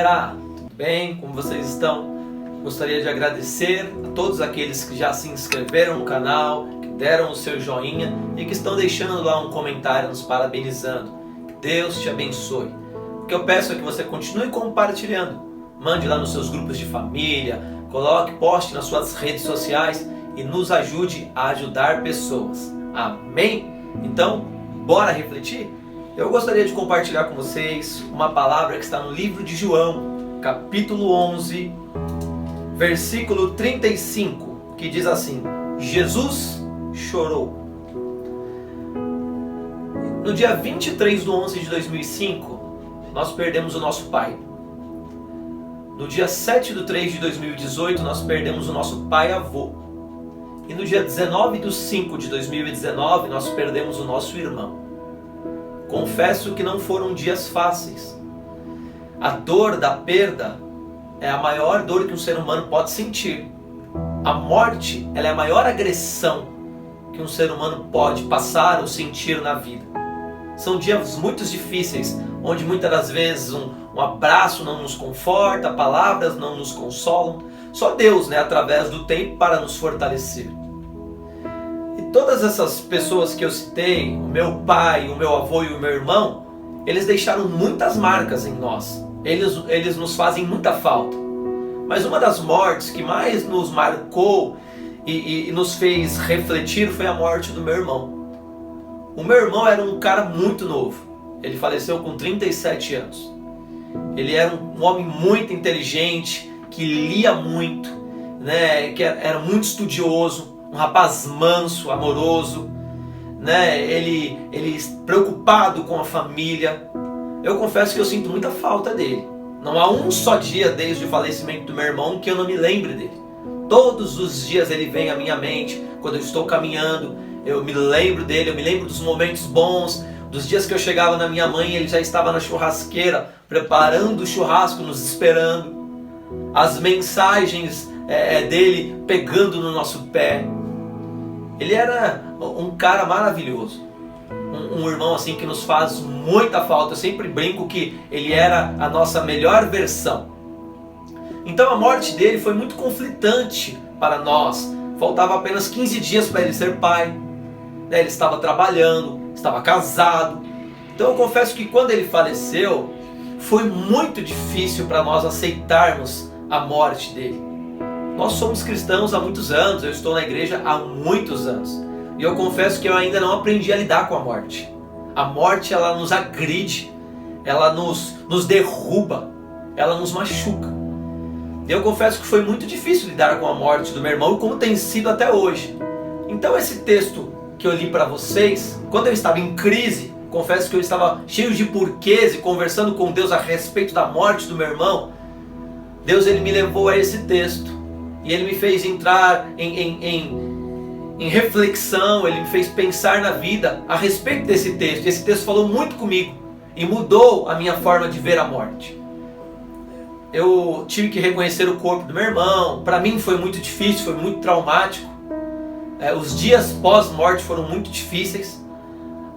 dia, tudo bem? Como vocês estão? Gostaria de agradecer a todos aqueles que já se inscreveram no canal, que deram o seu joinha e que estão deixando lá um comentário nos parabenizando. Que Deus te abençoe. O que eu peço é que você continue compartilhando. Mande lá nos seus grupos de família, coloque, poste nas suas redes sociais e nos ajude a ajudar pessoas. Amém? Então, bora refletir? Eu gostaria de compartilhar com vocês uma palavra que está no livro de João, capítulo 11, versículo 35, que diz assim: Jesus chorou. No dia 23 de 11 de 2005, nós perdemos o nosso pai. No dia 7 de 3 de 2018, nós perdemos o nosso pai-avô. E no dia 19 de 5 de 2019, nós perdemos o nosso irmão. Confesso que não foram dias fáceis. A dor da perda é a maior dor que um ser humano pode sentir. A morte, ela é a maior agressão que um ser humano pode passar ou sentir na vida. São dias muito difíceis, onde muitas das vezes um abraço não nos conforta, palavras não nos consolam. Só Deus, através do tempo, para nos fortalecer. E todas essas pessoas que eu citei, o meu pai, o meu avô e o meu irmão, eles deixaram muitas marcas em nós. Eles nos fazem muita falta. Mas uma das mortes que mais nos marcou e nos fez refletir foi a morte do meu irmão. O meu irmão era um cara muito novo. Ele faleceu com 37 anos. Ele era um homem muito inteligente, que lia muito, que era muito estudioso, um rapaz manso, amoroso, ele preocupado com a família. Eu confesso que eu sinto muita falta dele. Não há um só dia desde o falecimento do meu irmão que eu não me lembre dele. Todos os dias ele vem à minha mente. Quando eu estou caminhando, eu me lembro dele, eu me lembro dos momentos bons, dos dias que eu chegava na minha mãe, ele já estava na churrasqueira, preparando o churrasco, nos esperando. As mensagens dele pegando no nosso pé. Ele era um cara maravilhoso. Um irmão assim que nos faz muita falta. Eu sempre brinco que ele era a nossa melhor versão. Então a morte dele foi muito conflitante para nós. Faltava apenas 15 dias para ele ser pai. Ele estava trabalhando, estava casado. Então eu confesso que quando ele faleceu, foi muito difícil para nós aceitarmos a morte dele. Nós somos cristãos há muitos anos, eu estou na igreja há muitos anos. E eu confesso que eu ainda não aprendi a lidar com a morte. A morte, ela nos agride, ela nos derruba, ela nos machuca. E eu confesso que foi muito difícil lidar com a morte do meu irmão, como tem sido até hoje. Então esse texto que eu li para vocês, quando eu estava em crise, confesso que eu estava cheio de porquês e conversando com Deus a respeito da morte do meu irmão, Deus ele me levou a esse texto. E ele me fez entrar em reflexão, ele me fez pensar na vida a respeito desse texto. Esse texto falou muito comigo e mudou a minha forma de ver a morte. Eu tive que reconhecer o corpo do meu irmão. Para mim foi muito difícil, foi muito traumático. Os dias pós-morte foram muito difíceis.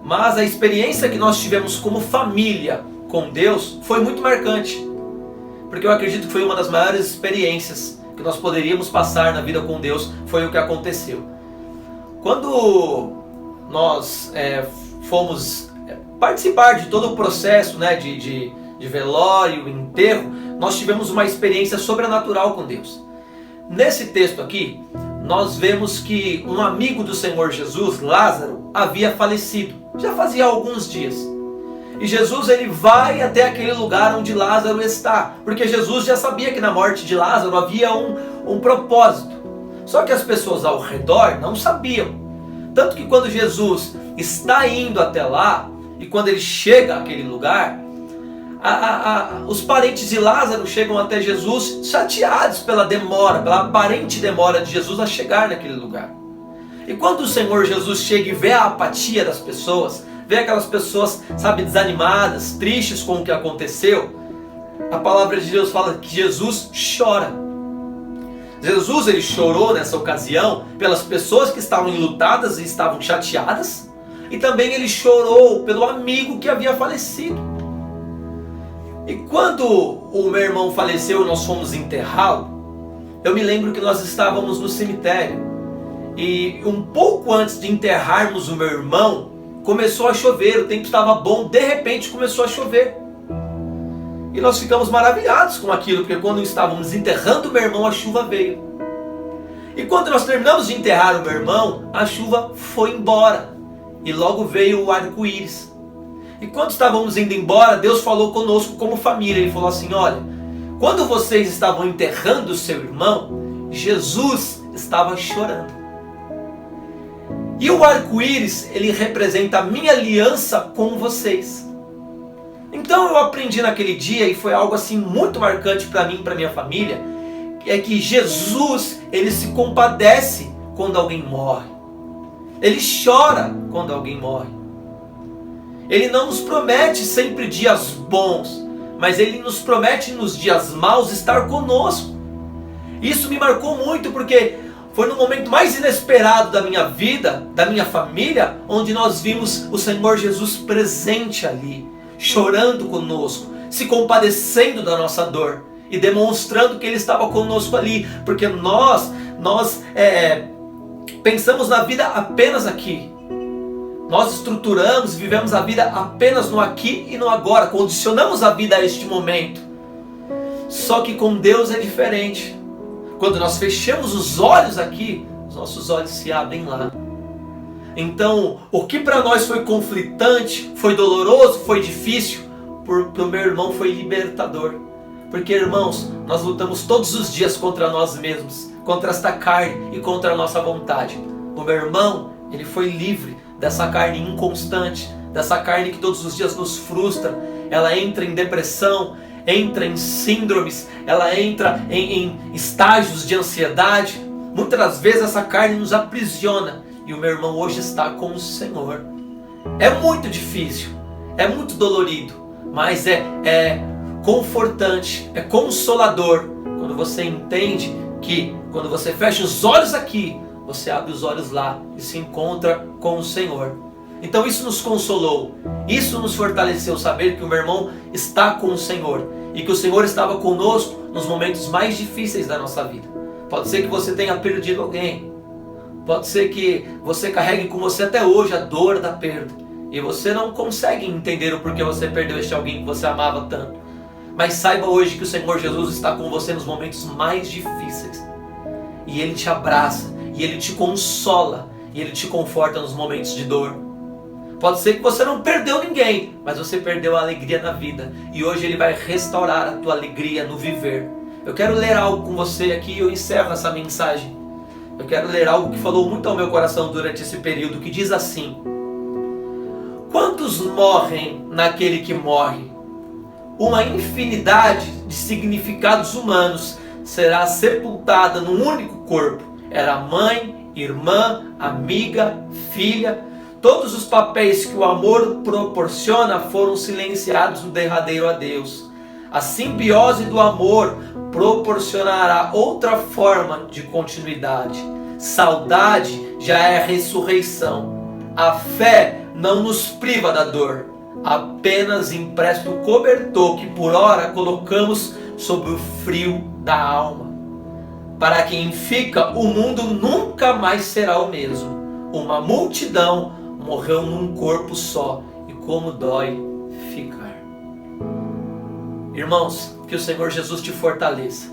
Mas a experiência que nós tivemos como família com Deus foi muito marcante. Porque eu acredito que foi uma das maiores experiências que nós poderíamos passar na vida com Deus. Foi o que aconteceu. Quando nós fomos participar de todo o processo de velório, enterro, nós tivemos uma experiência sobrenatural com Deus. Nesse texto aqui, nós vemos que um amigo do Senhor Jesus, Lázaro, havia falecido. Já fazia alguns dias. E Jesus ele vai até aquele lugar onde Lázaro está. Porque Jesus já sabia que na morte de Lázaro havia um propósito. Só que as pessoas ao redor não sabiam. Tanto que quando Jesus está indo até lá, e quando ele chega àquele lugar, os parentes de Lázaro chegam até Jesus chateados pela aparente demora de Jesus a chegar naquele lugar. E quando o Senhor Jesus chega e vê a apatia das pessoas, vê aquelas pessoas, desanimadas, tristes com o que aconteceu, a palavra de Deus fala que Jesus chora. Jesus ele chorou nessa ocasião pelas pessoas que estavam enlutadas e estavam chateadas, e também ele chorou pelo amigo que havia falecido. E quando o meu irmão faleceu e nós fomos enterrá-lo, eu me lembro que nós estávamos no cemitério. E um pouco antes de enterrarmos o meu irmão, começou a chover, o tempo estava bom, de repente começou a chover. E nós ficamos maravilhados com aquilo, porque quando estávamos enterrando o meu irmão, a chuva veio. E quando nós terminamos de enterrar o meu irmão, a chuva foi embora. E logo veio o arco-íris. E quando estávamos indo embora, Deus falou conosco como família. Ele falou assim: olha, quando vocês estavam enterrando o seu irmão, Jesus estava chorando. E o arco-íris, ele representa a minha aliança com vocês. Então eu aprendi naquele dia, e foi algo assim muito marcante para mim e para minha família, é que Jesus, ele se compadece quando alguém morre. Ele chora quando alguém morre. Ele não nos promete sempre dias bons, mas ele nos promete nos dias maus estar conosco. Isso me marcou muito, porque foi no momento mais inesperado da minha vida, da minha família, onde nós vimos o Senhor Jesus presente ali, chorando conosco, se compadecendo da nossa dor e demonstrando que Ele estava conosco ali, porque nós pensamos na vida apenas aqui. Nós estruturamos e vivemos a vida apenas no aqui e no agora, condicionamos a vida a este momento. Só que com Deus é diferente. Quando nós fechamos os olhos aqui, os nossos olhos se abrem lá. Então, o que para nós foi conflitante, foi doloroso, foi difícil, para o meu irmão foi libertador. Porque, irmãos, nós lutamos todos os dias contra nós mesmos, contra esta carne e contra a nossa vontade. O meu irmão, ele foi livre dessa carne inconstante, dessa carne que todos os dias nos frustra. Ela entra em depressão, entra em síndromes, ela entra em estágios de ansiedade. Muitas das vezes essa carne nos aprisiona, e o meu irmão hoje está com o Senhor. É muito difícil, é muito dolorido, mas é confortante, é consolador, quando você entende que quando você fecha os olhos aqui, você abre os olhos lá e se encontra com o Senhor. Então isso nos consolou, isso nos fortaleceu, saber que o meu irmão está com o Senhor e que o Senhor estava conosco nos momentos mais difíceis da nossa vida. Pode ser que você tenha perdido alguém, pode ser que você carregue com você até hoje a dor da perda e você não consegue entender o porquê você perdeu este alguém que você amava tanto. Mas saiba hoje que o Senhor Jesus está com você nos momentos mais difíceis e Ele te abraça, e Ele te consola, e Ele te conforta nos momentos de dor. Pode ser que você não perdeu ninguém, mas você perdeu a alegria na vida. E hoje Ele vai restaurar a tua alegria no viver. Eu quero ler algo com você aqui e eu encerro essa mensagem. Eu quero ler algo que falou muito ao meu coração durante esse período, que diz assim: quantos morrem naquele que morre? Uma infinidade de significados humanos será sepultada num único corpo. Era mãe, irmã, amiga, filha. Todos os papéis que o amor proporciona foram silenciados no derradeiro adeus. A simbiose do amor proporcionará outra forma de continuidade. Saudade já é ressurreição. A fé não nos priva da dor, apenas empresta o cobertor que por hora colocamos sobre o frio da alma. Para quem fica, o mundo nunca mais será o mesmo. Uma multidão morreu num corpo só, e como dói ficar. Irmãos, que o Senhor Jesus te fortaleça,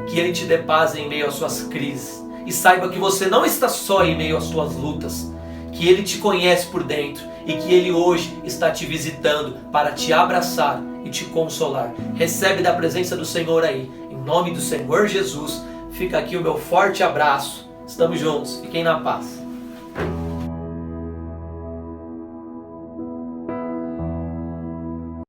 que Ele te dê paz em meio às suas crises, e saiba que você não está só em meio às suas lutas, que Ele te conhece por dentro, e que Ele hoje está te visitando para te abraçar e te consolar. Recebe da presença do Senhor aí, em nome do Senhor Jesus. Fica aqui o meu forte abraço. Estamos juntos. Fiquem na paz.